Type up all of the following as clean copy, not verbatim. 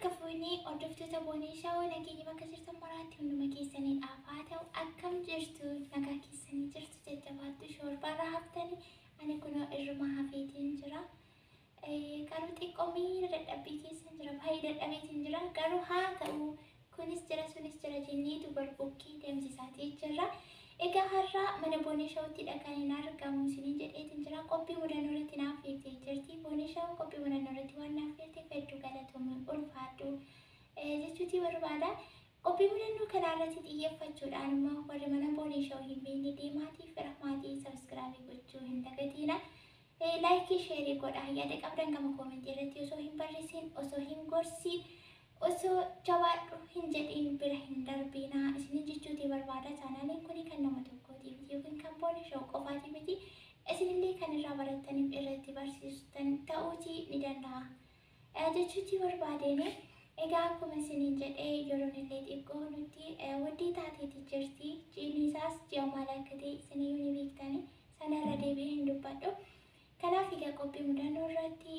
Harka fuunee hordoftoota Boonishaa nageenya bakka jirtan maraatti hunduma keessaniidhaaf haa ta'u akkam jirtu nagaa keessanii jirtu jajjabaattu shoorbaarraa haftanii ani kunoo irruma hafeetiin jira. Garuu xiqqoo miira dadhabbii keessan jira baay'ee dadhabeetiin jira garuu haa ta'u kunis jira sunis jira jenneetu barbukkee deemsisaatii jirra. Egaa har'a mana Boonishaatti dhaqanii argamu isin jedheetiin jira qophii mudannoo irratti naaf eegtee jirti. Boonishaa qophii mudannoo irratti waan naaf eegteef hedduu galatoomii ulfaadhu jechuuti barbaada. Qophii mudannoo kana irratti xiyyeeffachuudhaan immoo warri mana Boonishaa hin beekne deemaatii fira maatii sabiskiraabii gochuu hin dagatina. Laayikii sheerii godhaa yaada qabdan gama koomentii irratti osoo hin barreessin osoo hin gorsiin osoo jabaadhu hin jedhiin bira hin darbina isin jechuuti barbaada. Chaanaaliin kun kan nama tokkootiif yookiin kan Boonishaa qofaati miti isinillee kan irraa barattaniif irratti barsiistan ta'uutii ni danda'a jechuuti barbaadeeni. Egaa akkuma isiniin jedhee yeroon illee xiqqoo nuti waddii taateeti jirti jiinisaas ji'a maal akka ta'e isiniyyuu ni beektani sanarra deebi'ee hin dubbadhu. Kanaaf egaa qophii mudannoo irratti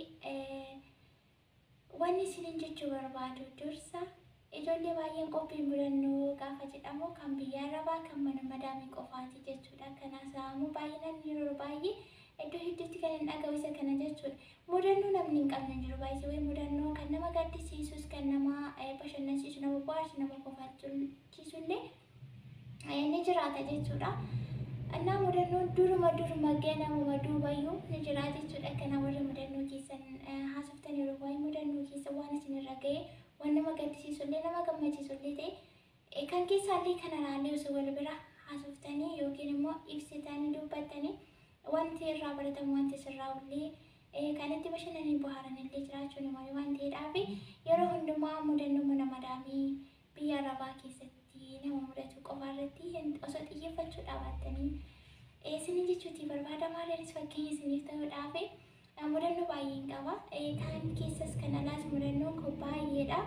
wanni isiniin jechuu barbaadu dursa ijoollee baay'een qophii mudannoo gaafa jedhamu kan biyya arabaa kan mana madaamii qofaati jechuudha. Kanaaf saamuu baay'inaan yeroo baay'ee iddoo hedduutti kan hin dhagahu isa kana jechuudha. Mudannoo namni hin qabne jiru baay'ee way mudannoo kan nama gaddisiisus kan nama bashannansiisu nama bohaarsu nama kofachiisullee ni jiraata jechuudha. Annaa mudannoo duruma ganamuma duubayyuu ni jira jechuudha. Kana warri mudannoo keessan haasoftan yeroo waa'ee mudannoo keessa waan isinirra ga'e waan nama gaddisiisullee nama gammachiisullee ta'e kan keessaallee kana ilaallee osoo wal bira haasoftanii yookiin immoo ibsitanii dubbattanii wanti irraa baratamu wanti sirraa ullee kan itti bashannanii bohaaranillee jiraachuun immoo waan ta'eedhaaf yeroo hundumaa mudannoo mana madaamii biyya arabaa keessatti nama mudatu qofa irratti osoo xiyyeeffachuu dhaabattanii isin jechuuti barbaada. Maaliinis fakkeenya isiniif ta'uudhaaf mudannoo baay'een qaba. Kaan keessas kan alaas mudannoon kun baay'eedha.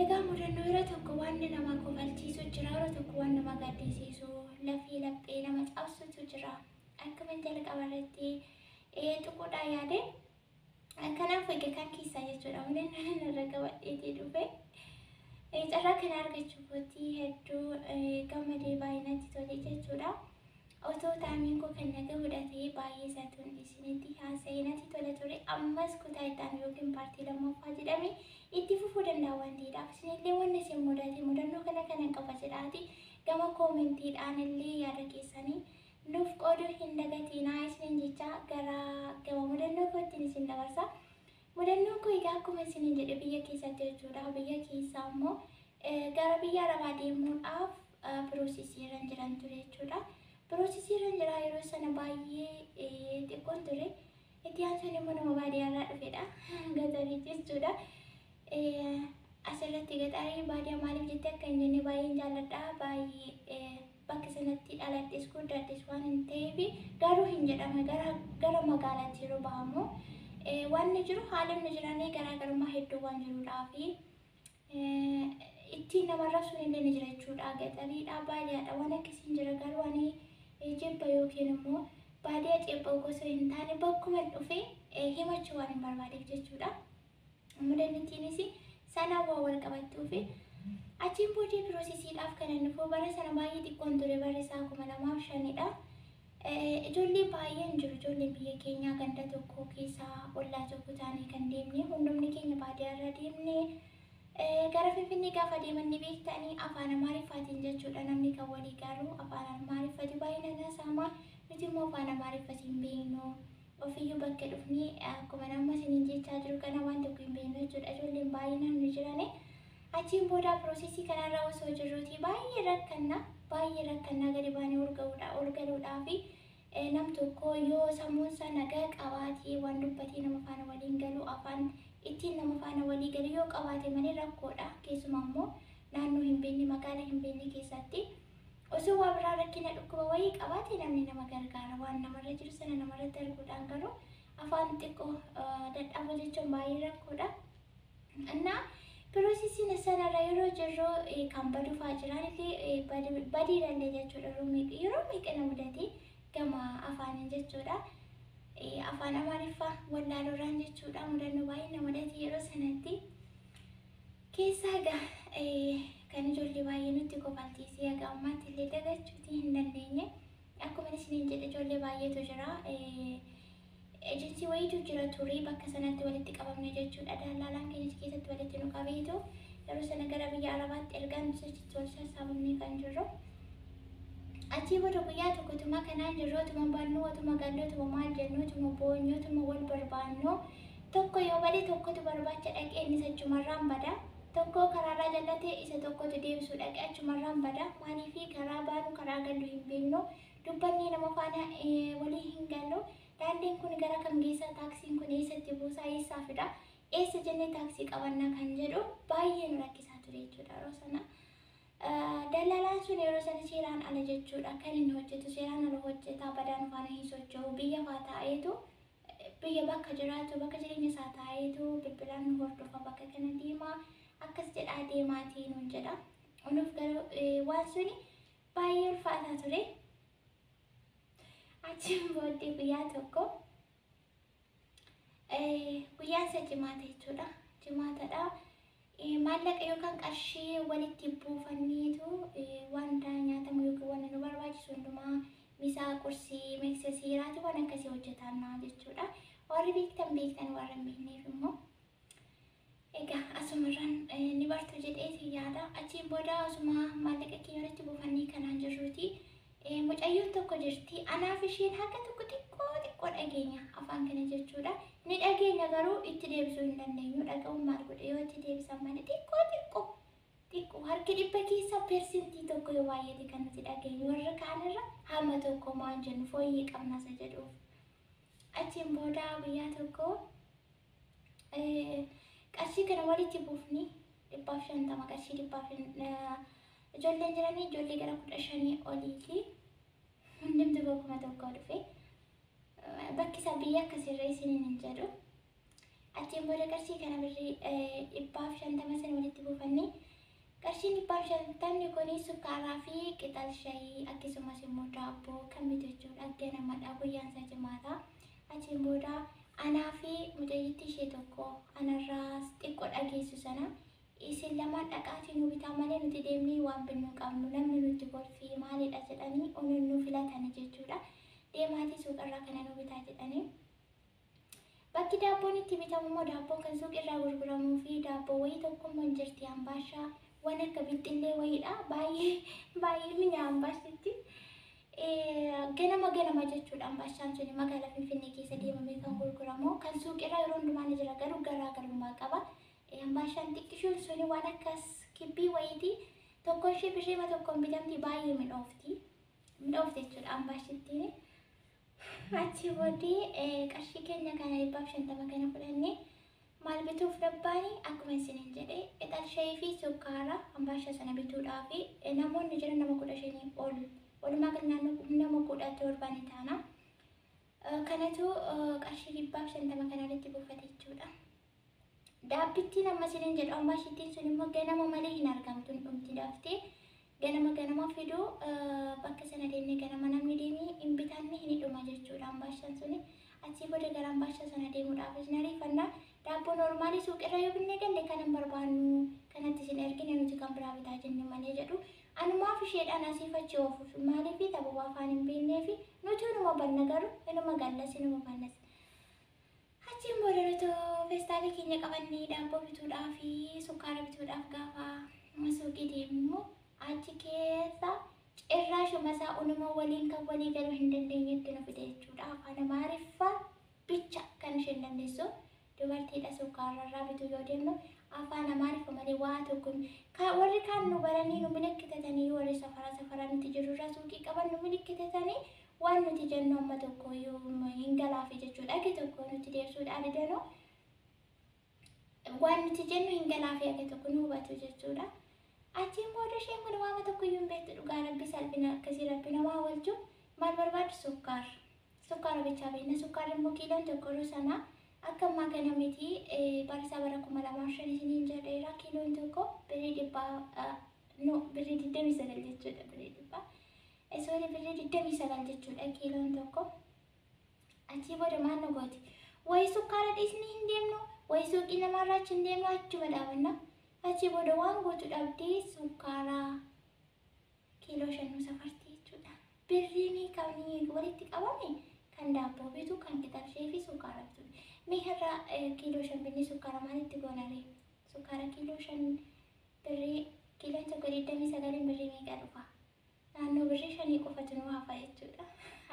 Egaa mudannoo yeroo tokko waan nama kofalchiisu jira, yeroo tokko waan nama gaddisiisu lafee laphee nama cabsutu jira. Akkuma jalqaba irratti xuquudha yaade. Kanaaf egaa kan keessaa jechuudha mudannoon irra qabadheetii dhufe. Carraa kana argachuuf hedduu gammadee baay'inatti tole jechuudha. Otoo taamiin koo kan naga fudhatee baay'ee isaatuun isinitti haasa'ee natti tola ture. Ammas kutaa itti yookiin paartii lammaffaa jedhame itti fufuu danda'a waan ta'eedhaaf isinillee wanni isin mudate mudannoo kana qaba jedhaati gama koomentiidhaan illee yaada keessanii nuuf qooduu hin dagatinaa isiniin jecha gara gama mudannoo kootiin isin dabarsa. Mudannoo koo egaa akkuma isiniin jedhe biyya keessatti jechuudha. Biyya keessaa immoo gara biyya arabaa deemuudhaaf piroosesiirra jiran ture jechuudha. Piroosesiirra jira yeroo sana baay'ee xiqqoon ture. Itti aansuun immoo nama baadiyyaarraa dhufedha. Gatarii jechuudha. Asirratti gatarii baadiyyaa maaliif jettee akka hin jenne baay'een jaalladha. Baay'ee bakka sanatti dhaladhes guddadhes waan hin ta'eef garuu hin jedhame gara magaalaatti yeroo bahamu wanni jiru haalonni jiranii garaagarummaa hedduu waan jiruudhaafi ittiin namarra sun illee ni jira jechuudha. Gatariidha baadiyyaadha waan akkasiin jira garuu ani jibba yookiin immoo baadiyyaa ceebbaa gosa hin taane bakkuma dhufe himachuu waan hin barbaadeef jechuudha. Mudannittiinis sana waa wal qabattuufi achiin boodee piroosesiidhaaf kan nuuf bara sana baay'ee xiqqoon ture bara isaa 2005dha. Ijoollee baay'een jiru ijoolleen biyya keenyaa ganda tokko keessaa ollaa tokko taanee kan deemne hundumni keenya baadiyyaarra deemne gara Finfinnee gaafa deeman ni beektanii afaan Amaariffaatiin jechuudha. Namni kan walii garuu afaan Amaariffati baay'inaan haasa'a nuti immoo afaan Amaariffaatiin hin beeknu ofiyyuu bakka dhufnee akkuma nama isiniin jechaa jiru kana waan tokko hin beeknu jechuudha. Ijoolleen baay'inaan ni jirani. Achiin booda piroosesii kanarra osoo jirruuti baay'ee rakkanna gadi baanee ol galuudhaaf nam tokko yoo sammuun isaa nagaa qabaatee waan dubbatee nama faana waliin galu afaan ittiin nama faana walii galu yoo qabaate malee rakkoodha. Keessumaa immoo naannoo hin beekne magaalaa hin beekne keessatti osoo waa biraa rakkina dhukkuba wayii qabaate namni nama gargaara waan namarra jiru sana namarratti arguudhaan garuu afaan xiqqoo dadhabuu jechuun baay'ee rakkoodha. Innaa piroosesiin sanarra yeroo jirru kan baduufaa jiran illee badiidhallee jechuudha. Yeroo meeqa mudate gama afaaniin jechuudha. Afaan Amaariffaa wallaaluurraan jechuudha. Mudannoo baay'ee nama mudate yeroo sanatti Keessa egaa kan ijoollee baay'ee nutti kofalchiisee egaa ammaatti illee dagachuutii hin dandeenye. Akkuma isiniin jedhe ijoollee baay'eetu jira. Ejensii wayiitu jira ture bakka sanatti walitti qabamne jechuudha. Dallaalaan keenya keessatti walitti nu qabeetu yeroo sana gara biyya Arabaatti ergaan sochitti wal sassaabamnee kan jirru. Achii booda guyyaa tokkotuma kanaan jirru otuma baannuu otuma gallu otuma maal jennu otuma boonyu otuma wal barbaannu tokko yoo bade tokkotu barbaacha dhaqee inni achumarraan bada. Tokko karaarraa jallatee isa tokkotu deebisuu dhaqee achumarraan bada. Maaliif karaa baanu karaa gallu hin beeknu dubbanni nama faana walii hin gallu. Daandiin kun gara kam geessa taaksiin kun eessatti buusaa eessaa fida eessa jennee taaksii qabannaa kan jedhu baay'ee nu rakkisaa ture jechuudha yeroo sana. Dallaalaan sun yeroo sana seeraan ala jechuudha kan inni hojjetu seeraan ala hojjetaa badaan faana hin socho'u biyya faa taa'eetu biyya bakka jiraatu bakka jireenya isaa taa'eetu bilbilaan nu hordofa bakka kana deemaa akkas jedhaa deemaatii nuun jedha. Nuuf garuu waan suni baay'ee ulfaataa ture. Achiin booddee guyyaa tokko guyyaan isa jimaata jechuudha. Jimaatadha. Maallaqa yookaan qarshii walitti buufanneetu wanta nyaatamu yookiin wanta nu barbaachisu hundumaa misaa qursii meeksisa siiraati waan akkasii hojjetanna jechuudha. Warri beektan warra hin beekneef immoo egaa asumarraan ni bartu jedhee yaada. Achiin booda asuma maallaqa keenya walitti buufannee kanaan jirruuti. Mucayyoon tokko jirti. Anaaf isheen haga tokko xiqqoo dhageenya afaan kana jechuudha. Ni dhageenya garuu itti deebisuu hin dandeenyu. Dhaga'uun maal godhe yoo itti deebisan malee xiqqoo harki dhibba keessa persentii tokko yoo baay'ate kan nuti dhageenyu. Warra kaanirra hamma tokko maan jennu fooyyee qabnasa jedhuuf. Achiin booda guyyaa tokko qarshii kana walitti buufni 150 qarshii 150 ijoolleen jiranii ijoollee gara 15 oliiti. Hundumtu bokkuma tokko dhufe. Bakki isaa biyya akkasirra isiniin hin jedhu. Achiin booda qarshii kana birrii 150 sana walitti buufannee qarshiin 150 kun sukkaaraa fi qixal shayii akkasumas immoo daabboo kan bitu jechuudha. Ganamadha guyyaan isaa jimaata. Achiin booda anaa fi mucayyittii ishee tokko anarraa xiqqoo dhageessu sana isin lamaan dhaqaatii nu bitaa malee nuti deemnee waan binnu qabnu namni nuti kolfii maalidha jedhanii onuun nu filatani jechuudha. Deemaatii suuqarraa kana nu bitaa jedhanii. Bakki daabboon itti bitamu immoo daabboon kan suuqirraa gurguramuu fi daabboo wayii tokko immoo jirti ambaashaa waan akka bixxillee wayiidha. Baay'ee mi'aa ambaashitti. Ganama jechuudha ambaashaan suni magaalaa Finfinnee keessa deemamee kan gurguramu kan suuqirraa yeroo hundumaa ni jira garuu garaagarummaa qaba. Ambaashaan xiqqishuun suni waan akkas kibbii wayiiti tokko ishee birrii tokkoon bitamti baay'ee midhoofti jechuudha ambaashittiin. Achi booddee qarshii keenya kana 150 kana fudhannee maal bituuf dabbaanii akkuma isiniin jedhe qixal shayii fi sukkaara ambaashaa sana bituudhaaf namoonni jiran nama 15 ol walumaa gala naannoo nama 17 taana. Kanatu qarshii 150 kana walitti buufate jechuudha. Daabbittiin amma isiniin jedhu ambaashittiin sun immoo ganama malee hin argamtu dhumti daftee ganama fiduu bakka sana deemnee ganama namni deemee hin bitanne hin dhuma jechuudha ambaashaan suni. Achii booda gara ambaashaa sana deemuudhaaf isin ariifannaa daabboo noormaalii suuqirra yoo binnee galle kan hin barbaannu kanatti isin ergine nuti kan biraa bitaa jenne malee jedhu. Anumaaf isheedhaan asiifachi oofuuf maaliif tapha afaan hin beeknee fi nuti inuma banna garuu inuma gallas inuma bannas. Achiin booda nuti feestaalii keenya qabannee daabboo bituudhaaf fi sukkaara bituudhaaf gaafa suuqii deemnu achi keessa cirraashuma isaa unuma waliin kan walii galuu hin dandeenyetti nu fide jechuudha. Afaan Amaariffaa bicha kan isheen dandeessu dubartiidha sukkaararraa bituu yoo deemnu afaan Amaariffa malee waa tokko warri kaan nu baranii nu milikitatanii warri safara nuti jirurraa suuqii qaban nu milikitatanii waan nuti jennu amma tokko yoo hin galaafe jechuudha. Ake tokko nuti deebisuudhaan danuu waan nuti jennu hin galaafe ake tokko nu hubatu jechuudha. Achiin booda isheen kun waama tokko iyyuu hin beektu dhugaa rabbi salphina akkasii rabbi namaa walchu maal barbaadu sukkaara bichaa beekna. Sukkaara immoo kiiloon tokko sana akka ammaa kana miti barisaa bara 2005 isiniin jedheera kiiloon tokko birrii 29 jechuudha birrii 100. Esooni birrii 29 jechuudha kiiloon tokko. Achii booda maal nu gooti? Wayi sukkaara dhiisnee hin deemnu, wayi suuqii namarraa achi hin deemnu achuma dhaabanna. Achi booda waan gootu dhabdee sukkaara kiiloo 5 safartii jechuudha. Birriin kan walitti qabame kan daabboo bitu, kan qixarshee fi sukkaara bitu. Mee har'a kiiloo 5 binni sukkaara maalitti goonare? Sukkaara kiiloo 5 birrii kiiloon tokko 29 birrii meeqa dhufa? Naannoo birrii 5 qofatu nu hafa jechuudha.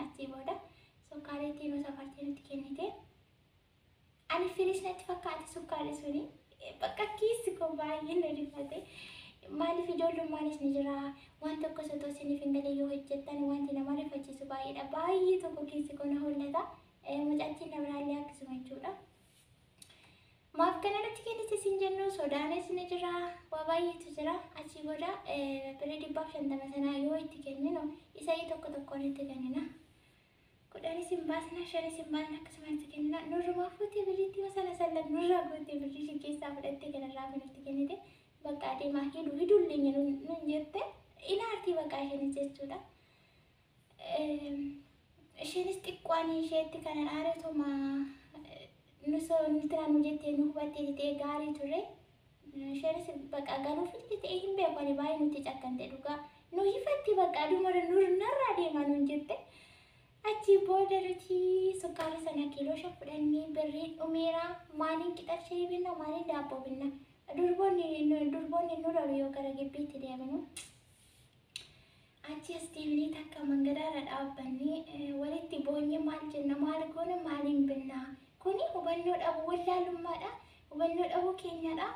Achi booda sukkaara ittiin safartii nutti kennite. Ani firis natti fakkaate sukkaarri suni bakka kiisi koo baay'ee na rifate. Maaliif ijoollumaanis ni jira, waan tokko osoo isiniif hin galee yoo hojjettan wanti nama rifachiisu baay'eedha. Baay'ee tokko kiisi koo na hollata. Mucattiin na biraallee akkasuma jechuudha. Maaf kana nutti kennite siin jennu sodaanis ni jira, waa baay'eetu jira. Achi booda birrii 150 sanaa yoo itti kenninu isa tokko tokkoon itti kennina. 10 hin baasna, 5 hin baasna akkasuma itti kennina. Nurrumaa fuutee birriitti masala sallan nurraa gootee birrii ishee keessaa fudhattee kanarraa kan nutti kennite. Bakka adeemaa hidullee nun jette inaartii bakka isheenis jechuudha. Isheenis xiqqoon isheetti kanan aaretuma nuti naannoo jettee nu hubattee ta'ee gaarii ture. Isheenis bakka galuuf ta'ee hin beeku ani baay'ee nutti cakkante dhugaa. Nu hifatti bakka adumara narraa deemaa nun jette. Achi booda nuti sukkaara sana kiiloo 5 fudhannee birrii dhumeera. Maaliin qixarshee binna, maaliin daabboo binna. Durboonni nu dhalu yoo gara gibbiitti deemnu. Achi as deemnee takka mangadaarra dhaabbannee walitti boonye maal jenna, maal goona, maaliin binna. Kuni hubannoo dhabuu wallaalummaadha. Hubannoo dhabuu keenyadha.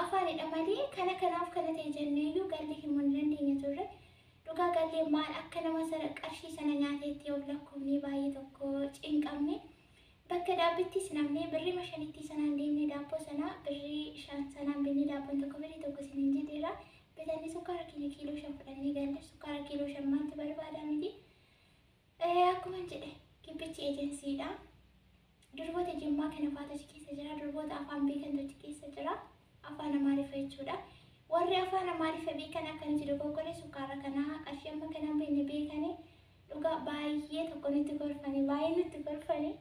Afaanidha malee kanaaf kana ta'e jenneeyyuu galli himuu hin dandeenye turre. Dhugaa gallee maal akka nama qarshii sana nyaateetti yoo lakkoofnee baay'ee tokko cinqabne. Bakka daabbittis namnee birrii 5 sanaan deemnee daabboo sana birrii 5 sanaan binnee daabboon tokko birrii tokko isiniin jedheera. Bitannee sukkaara kiiloo 5 fudhannee galle. Sukkaara kiiloo 5 maaltu barbaada miti. Akkuma jedhe gibbichi ejensiidha. Durboota Jimmaa kana faatu achi keessa jira. Durboota afaan beekantu achi keessa jira. Afaan Amaariffaa jechuudha. Warri afaan Amaariffaa beekan akkanitti dogoggoree sukkaara kanaa qarshii amma kanaan beekne beekanii dhugaa baay'ee tokko nutti gorfanii baay'ee nutti gorfanii.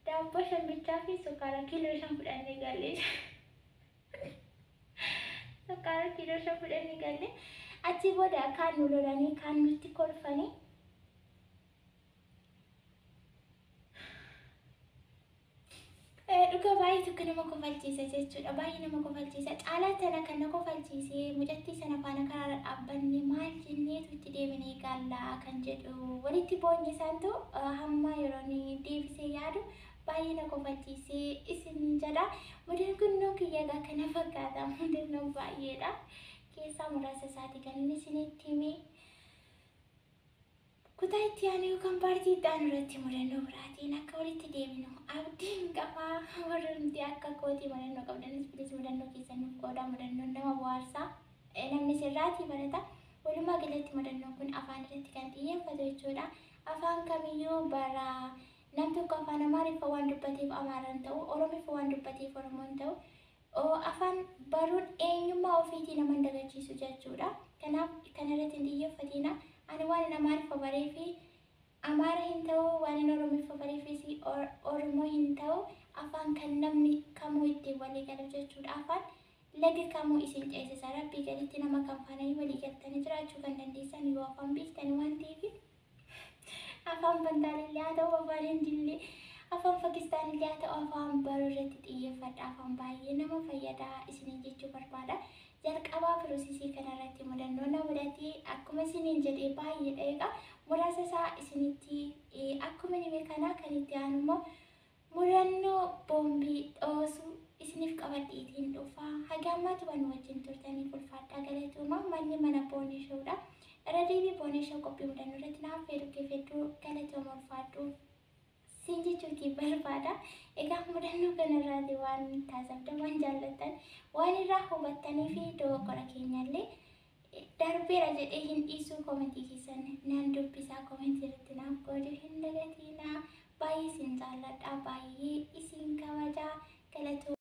Daabboo 5 bichaa fi sukkaara kiiloo 5 fudhannee galle. Sukkaara kiiloo 5 fudhannee galle. Achi booda kaan nu lolanii kaan nutti kolfanii. Dhugaa baay'ee tokko nama kofalchiisa jechuudha. Baay'ee nama kofalchiisa. Caalaa tana kan na kofalchiisee mucattii sana faana karaarra dhaabbanne maal jenneetu itti deebinee gaallaa kan jedhu walitti boonye isaantu hamma yeroo deebisee yaadu baay'ee na kofalchiisee isin jedha. Mudaan kun noo kiyyagaa kana fakkaata. Mudaan baay'eedha. Keessaa muraasa isaati kan inni isinitti hime. Kutaa itti aanu yookaan paartii itti aanu irratti mudannoo biraatiin akka walitti deebinu abdiin qabaa. Warra nuti akka kootii mudannoo qabdanis bilis mudannoo keessan nuuf qooda. Mudannoon nama bohaarsaa namni sirraatii barata. Walumaa galatti mudannoon kun afaan irratti kan xiyyeeffatu jechuudha. Afaan kamiyyuu bara nam tokko afaan Amaariffaa waan dubbateef Amaaraan ta'u, Oromiffaa waan dubbateef Oromoon ta'u, afaan baruun eenyummaa ofiitii nama dagachiisu jechuudha. Kanaaf kanarratti hin xiyyeeffatina. Ani waan Amaariffaa baree fi Amaara hin ta'u, waan Oromiffaa baree fi Oromoo hin ta'u, afaan kan namni kamuu ittiin walii galu jechuudha. Afaan laga kamuu isin ceesisa. Rabbii galitti nama kan faana walii galtanii jiraachuu kan dandeessan yoo afaan beektan waan ta'eef. Afaan Bantaalillee haa ta'u, afaan Hindillee, afaan Pakistaanillee haa ta'u, afaan baruu irratti xiyyeeffadha. Afaan baay'ee nama fayyada isiniin jechuu barbaada. Jalqabaa piroosesii kanarratti mudannoo na mudatee akkuma isiniin jedhee baay'ee dheeqa. Muraasa isaa isinitti akkuma nime kanaa kan itti aanu immoo mudannoo boombii dhoosuu isiniif qabadheetiin dhufa. Haga ammaatti waan wajjin turtaniif ulfaadhaa galatooma. Manni mana Booneshoodha. Irra deebii Booneshoo qophii mudannoo irratti naaf fedduu galatooma ulfaadhu. Siin jechuutii barbaada. Egaa mudannoo kanarraati waan taasiftan waan jaallattan waan irraa hubattanii fi dogoggora keenyallee darbeera jedhee hin dhiisuu komentii keessan nan dubbisaa komentii irratti naaf godhu hin dagatinaa. Baay'ee isin jaalladha, baay'ee isin kabajaa. Galatoo